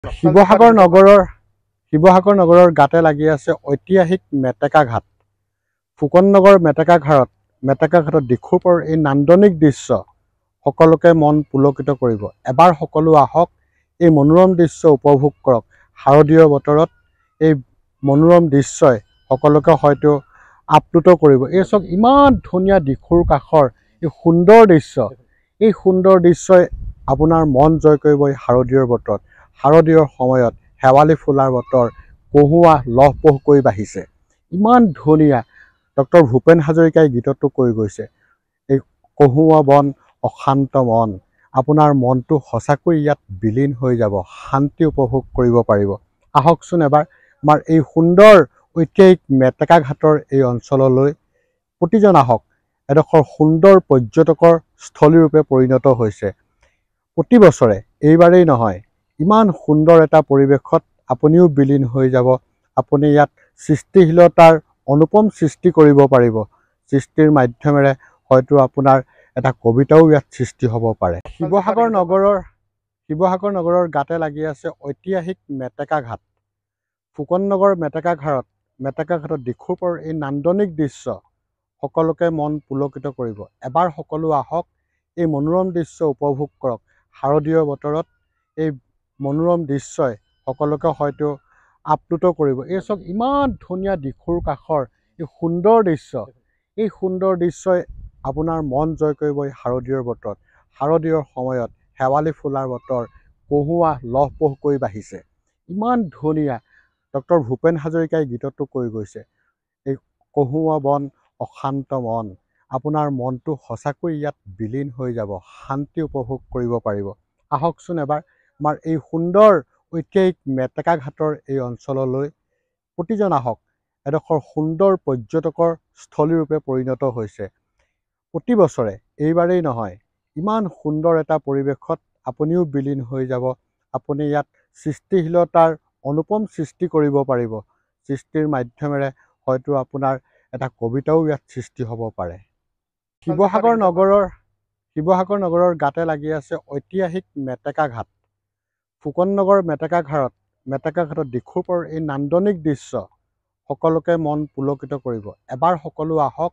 শিৱসাগৰ নগৰৰ গাতে লাগি আছে ঐতিহাসিক মেটেকা ঘাট। ফুকন নগৰ মেটেকা ঘাটত দিখৌপৰ এই নান্দনিক দৃশ্য সকলোকে মন পুলকিত কৰিব। এবাৰ সকলো আহক এই মনোৰম দৃশ্য উপভোগ কৰক। শাৰদীয় বতৰত এই মনোৰম দৃশ্যই সকলোকে হয়তো আপ্লুত কৰিব। এই চাওক ইমান ধুনীয়া দিখৌৰ কাষৰ এই সুন্দৰ দৃশ্যই আপোনাৰ মন জয় কৰিব। এই শাৰদীয় বতৰত, শাৰদীয়ৰ সময়ত শেৱালি ফুলাৰ বতৰ, কহুৱা লহপহ কৰি বাঢ়িছে। ইমান ধুনীয়া। ডক্টৰ ভূপেন হাজৰিকাই গীতটো কৈ গৈছে, এই কহুৱা বন অশান্ত মন, আপোনাৰ মনটো সঁচাকৈ ইয়াত বিলীন হৈ যাব, শান্তি উপভোগ কৰিব পাৰিব। আহকচোন এবাৰ আমাৰ এই সুন্দৰ ঐতিহাসিক মেটেকা ঘাটৰ এই অঞ্চললৈ প্ৰতিজন আহক। এডোখৰ সুন্দৰ পৰ্যটকৰ স্থলীৰূপে পৰিণত হৈছে। প্ৰতি বছৰে এইবাৰেই নহয়, ইমান সুন্দৰ এটা পৰিৱেশত আপুনিও বিলীন হৈ যাব। আপুনি ইয়াত সৃষ্টিশীলতাৰ অনুপম সৃষ্টি কৰিব পাৰিব। সৃষ্টিৰ মাধ্যমেৰে হয়তো আপোনাৰ এটা কবিতাও ইয়াত সৃষ্টি হ'ব পাৰে। শিৱসাগৰ নগৰৰ গাতে লাগি আছে ঐতিহাসিক মেটেকা ঘাট। ফুকন নগৰ মেটেকা ঘাটত দিখৌপৰ এই নান্দনিক দৃশ্য সকলোকে মন পুলকিত কৰিব। এবাৰ সকলো আহক এই মনোৰম দৃশ্য উপভোগ কৰক। শাৰদীয় বতৰত এই মনোৰম দৃশ্যই সকলোকে হয়তো আপ্লুত কৰিব। এই চাওক ইমান ধুনীয়া দিখৌৰ কাষৰ এই সুন্দৰ দৃশ্যই আপোনাৰ মন জয় কৰিব। এই শাৰদীয় বতৰত, শাৰদীয়ৰ সময়ত শেৱালি ফুলাৰ বতৰ, কহুৱা লহপহ কৰি বাঢ়িছে। ইমান ধুনীয়া। ডক্টৰ ভূপেন হাজৰিকাই গীতটো কৈ গৈছে, এই কহুৱা বন অশান্ত মন, আপোনাৰ মনটো সঁচাকৈ ইয়াত বিলীন হৈ যাব, শান্তি উপভোগ কৰিব পাৰিব। আহকচোন এবাৰ আমাৰ এই সুন্দৰ ঐতিহাসিক মেটেকা ঘাটৰ এই অঞ্চললৈ প্ৰতিজন আহক। এডোখৰ সুন্দৰ পৰ্যটকৰ স্থলীৰূপে পৰিণত হৈছে। প্ৰতি বছৰে এইবাৰেই নহয়, ইমান সুন্দৰ এটা পৰিৱেশত আপুনিও বিলীন হৈ যাব। আপুনি ইয়াত সৃষ্টিশীলতাৰ অনুপম সৃষ্টি কৰিব পাৰিব। সৃষ্টিৰ মাধ্যমেৰে হয়তো আপোনাৰ এটা কবিতাও ইয়াত সৃষ্টি হ'ব পাৰে। শিৱসাগৰ নগৰৰ গাতে লাগি আছে ঐতিহাসিক মেটেকা ঘাট। ফুকন নগৰ মেটেকা ঘাটত দিখৌপৰ এই নান্দনিক দৃশ্য সকলোকে মন পুলকিত কৰিব। এবাৰ সকলো আহক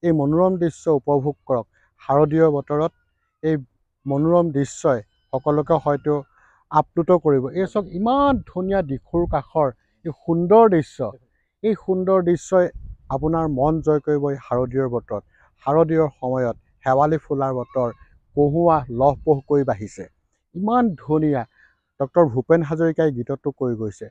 এই মনোৰম দৃশ্য উপভোগ কৰক। শাৰদীয় বতৰত এই মনোৰম দৃশ্যই সকলোকে হয়তো আপ্লুত কৰিব। এই চাওক ইমান ধুনীয়া দিখৌৰ কাষৰ এই সুন্দৰ দৃশ্যই আপোনাৰ মন জয় কৰিব। এই শাৰদীয় বতৰত, শাৰদীয়ৰ সময়ত শেৱালি ফুলাৰ বতৰ, কহুৱা লহপহ কৰি বাঢ়িছে। ইমান ধুনীয়া। ডক্টৰ ভূপেন হাজৰিকাই গীতটো কৈ গৈছে,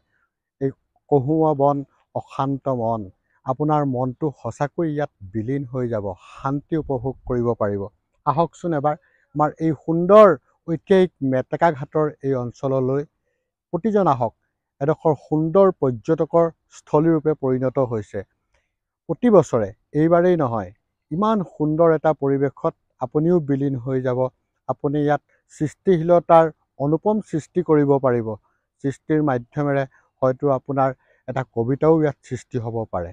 এই কহুৱা বন অশান্ত মন, আপোনাৰ মনটো সঁচাকৈ ইয়াত বিলীন হৈ যাব, শান্তি উপভোগ কৰিব পাৰিব। আহকচোন এবাৰ আমাৰ এই সুন্দৰ ঐতিহাসিক মেটেকা ঘাটৰ এই অঞ্চললৈ প্ৰতিজন আহক। এডোখৰ সুন্দৰ পৰ্যটকৰ স্থলীৰূপে পৰিণত হৈছে। প্ৰতি বছৰে এইবাৰেই নহয়, ইমান সুন্দৰ এটা পৰিৱেশত আপুনিও বিলীন হৈ যাব। আপুনি ইয়াত সৃষ্টিশীলতাৰ অনুপম সৃষ্টি কৰিব পাৰিব। সৃষ্টিৰ মাধ্যমেৰে হয়তো আপোনাৰ এটা কবিতাও ইয়াত সৃষ্টি হ'ব পাৰে।